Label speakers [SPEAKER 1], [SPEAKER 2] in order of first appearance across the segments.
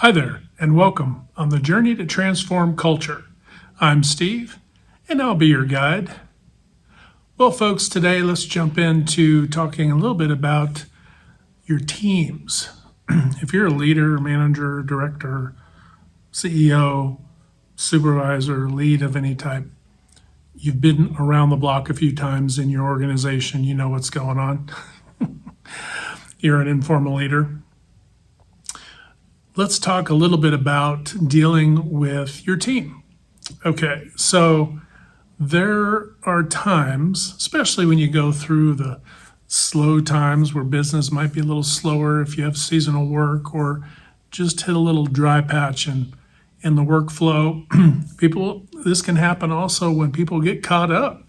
[SPEAKER 1] Hi there, and welcome on the journey to transform culture. I'm Steve, and I'll be your guide. Well, folks, today let's jump into talking a little bit about your teams. If you're a leader, manager, director, CEO, supervisor, lead of any type, you've been around the block a few times in your organization, you know what's going on. You're an informal leader. Let's talk a little bit about dealing with your team. Okay, so there are times, especially when you go through the slow times where business might be a little slower if you have seasonal work or just hit a little dry patch in the workflow. This can happen also when people get caught up.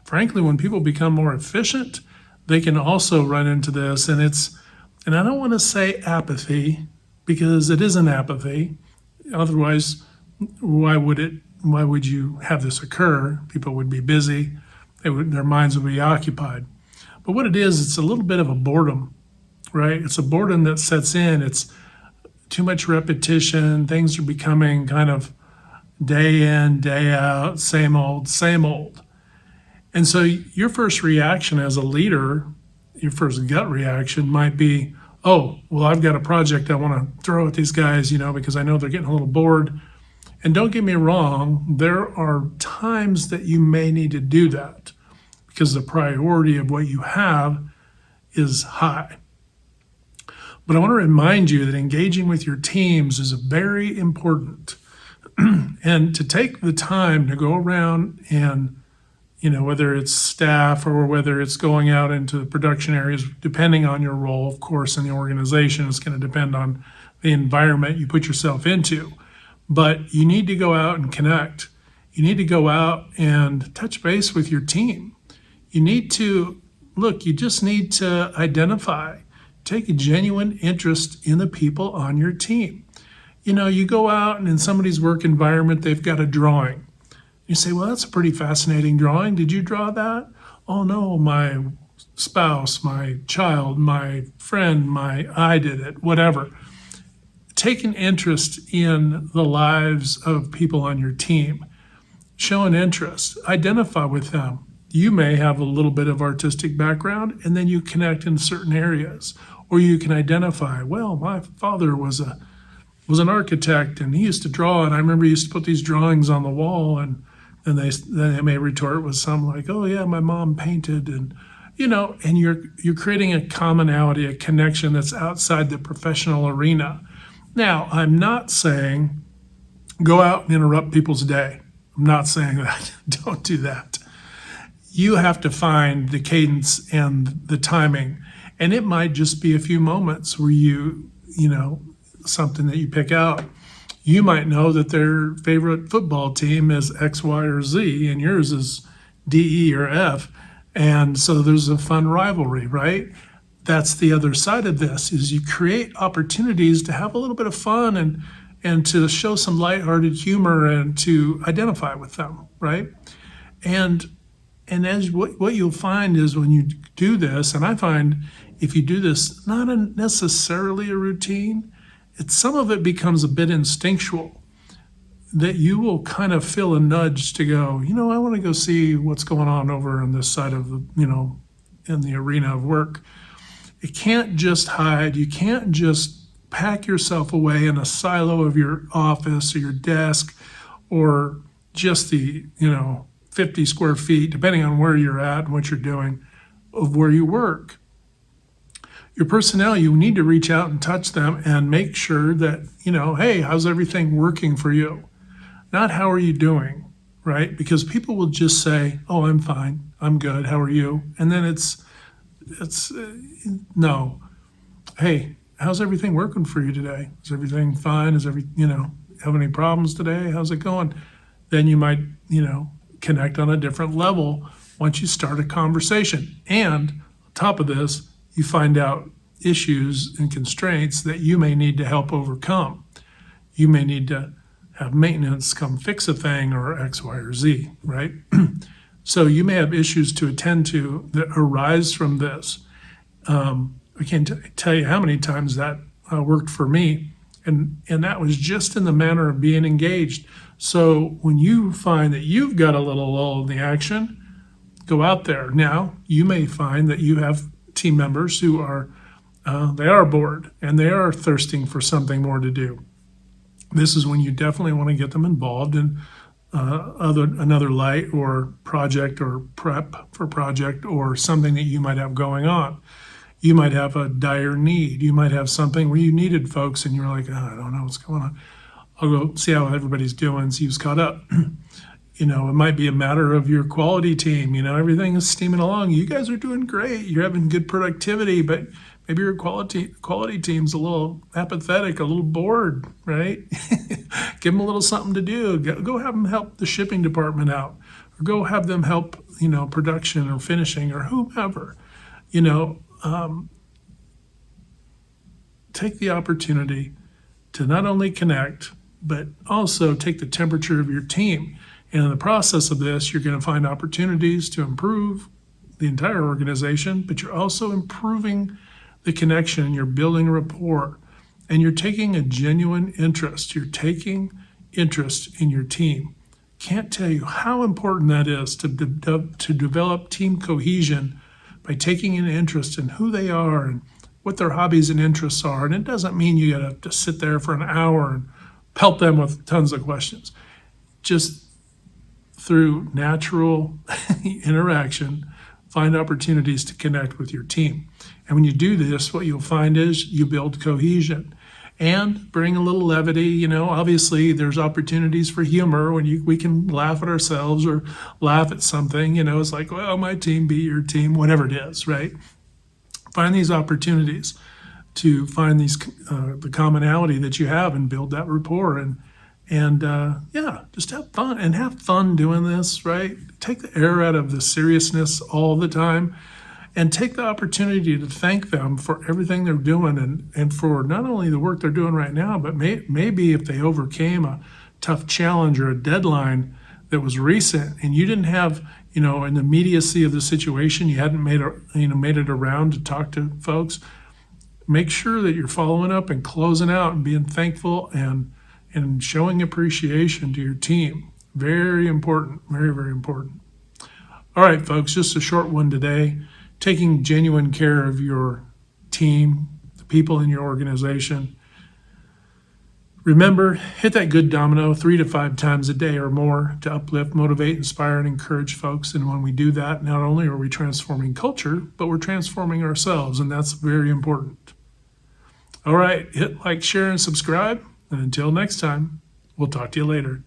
[SPEAKER 1] Frankly, when people become more efficient, they can also run into this, and I don't want to say apathy, because it isn't apathy. Otherwise, why would you have this occur? People would be busy. Their minds would be occupied. But what it is, it's a little bit of a boredom, right? It's a boredom that sets in. It's too much repetition. Things are becoming kind of day in, day out, same old, same old. And so your first reaction as a leader, your first gut reaction might be, oh, well, I've got a project I want to throw at these guys, because I know they're getting a little bored. And don't get me wrong, there are times that you may need to do that because the priority of what you have is high. But I want to remind you that engaging with your teams is very important. And to take the time to go around and whether it's staff or whether it's going out into the production areas, depending on your role, of course, in the organization, it's going to depend on the environment you put yourself into. But you need to go out and connect. You need to go out and touch base with your team. You just need to identify, take a genuine interest in the people on your team. You go out and in somebody's work environment, they've got a drawing. You say, well, that's a pretty fascinating drawing. Did you draw that? Oh, no, my spouse, my child, my friend, I did it, whatever. Take an interest in the lives of people on your team. Show an interest. Identify with them. You may have a little bit of artistic background, and then you connect in certain areas. Or you can identify, well, my father was an architect, and he used to draw, and I remember he used to put these drawings on the wall, and then they may retort with some like, oh yeah, my mom painted, and you're creating a commonality, a connection that's outside the professional arena. Now, I'm not saying go out and interrupt people's day. I'm not saying that. Don't do that. You have to find the cadence and the timing, and it might just be a few moments where something that you pick out. You might know that their favorite football team is X, Y, or Z, and yours is D, E, or F. And so there's a fun rivalry, right? That's the other side of this, is you create opportunities to have a little bit of fun and to show some lighthearted humor and to identify with them, right? And as what you'll find is when you do this, and I find if you do this, not necessarily a routine, some of it becomes a bit instinctual, that you will kind of feel a nudge to go, I want to go see what's going on over on this side of in the arena of work. You can't just hide. You can't just pack yourself away in a silo of your office or your desk or just the, 50 square feet, depending on where you're at and what you're doing, of where you work. Your personnel, you need to reach out and touch them and make sure that, hey, how's everything working for you? Not how are you doing, right? Because people will just say, oh, I'm fine, I'm good, how are you? And then it's no. Hey, how's everything working for you today? Is everything fine? Have any problems today? How's it going? Then you might, connect on a different level once you start a conversation. And on top of this, you find out issues and constraints that you may need to help overcome. You may need to have maintenance come fix a thing or X, Y, or Z, right? So you may have issues to attend to that arise from this. I can't tell you how many times that worked for me. And that was just in the manner of being engaged. So when you find that you've got a little lull in the action, go out there. Now, you may find that you have team members who are they are bored and they are thirsting for something more to do. This is when you definitely want to get them involved in another light or project or prep for project or something that you might have going on. You might have a dire need. You might have something where you needed folks and you're like, oh, I don't know what's going on. I'll go see how everybody's doing, see who's caught up. It might be a matter of your quality team. Everything is steaming along. You guys are doing great. You're having good productivity, but maybe your quality team's a little apathetic, a little bored, right? Give them a little something to do. Go have them help the shipping department out, or go have them help, production or finishing or whomever. Take the opportunity to not only connect, but also take the temperature of your team. And in the process of this, you're going to find opportunities to improve the entire organization, but you're also improving the connection. You're building rapport, and you're taking a genuine interest. You're taking interest in your team. Can't tell you how important that is to develop team cohesion by taking an interest in who they are and what their hobbies and interests are. And it doesn't mean you got to have to sit there for an hour and pelt them with tons of questions. Just through natural interaction, find opportunities to connect with your team. And when you do this, what you'll find is you build cohesion and bring a little levity. Obviously there's opportunities for humor when we can laugh at ourselves or laugh at something. It's like, well, my team beat your team, whatever it is, right? Find these opportunities to find the commonality that you have and build that rapport and just have fun doing this, right? Take the air out of the seriousness all the time and take the opportunity to thank them for everything they're doing and for not only the work they're doing right now, but maybe if they overcame a tough challenge or a deadline that was recent and you didn't have, in the immediacy of the situation, you hadn't made it around to talk to folks. Make sure that you're following up and closing out and being thankful and showing appreciation to your team. Very important, very, very important. All right, folks, just a short one today. Taking genuine care of your team, the people in your organization. Remember, hit that good domino 3 to 5 times a day or more to uplift, motivate, inspire, and encourage folks. And when we do that, not only are we transforming culture, but we're transforming ourselves, and that's very important. All right, hit like, share, and subscribe. And until next time, we'll talk to you later.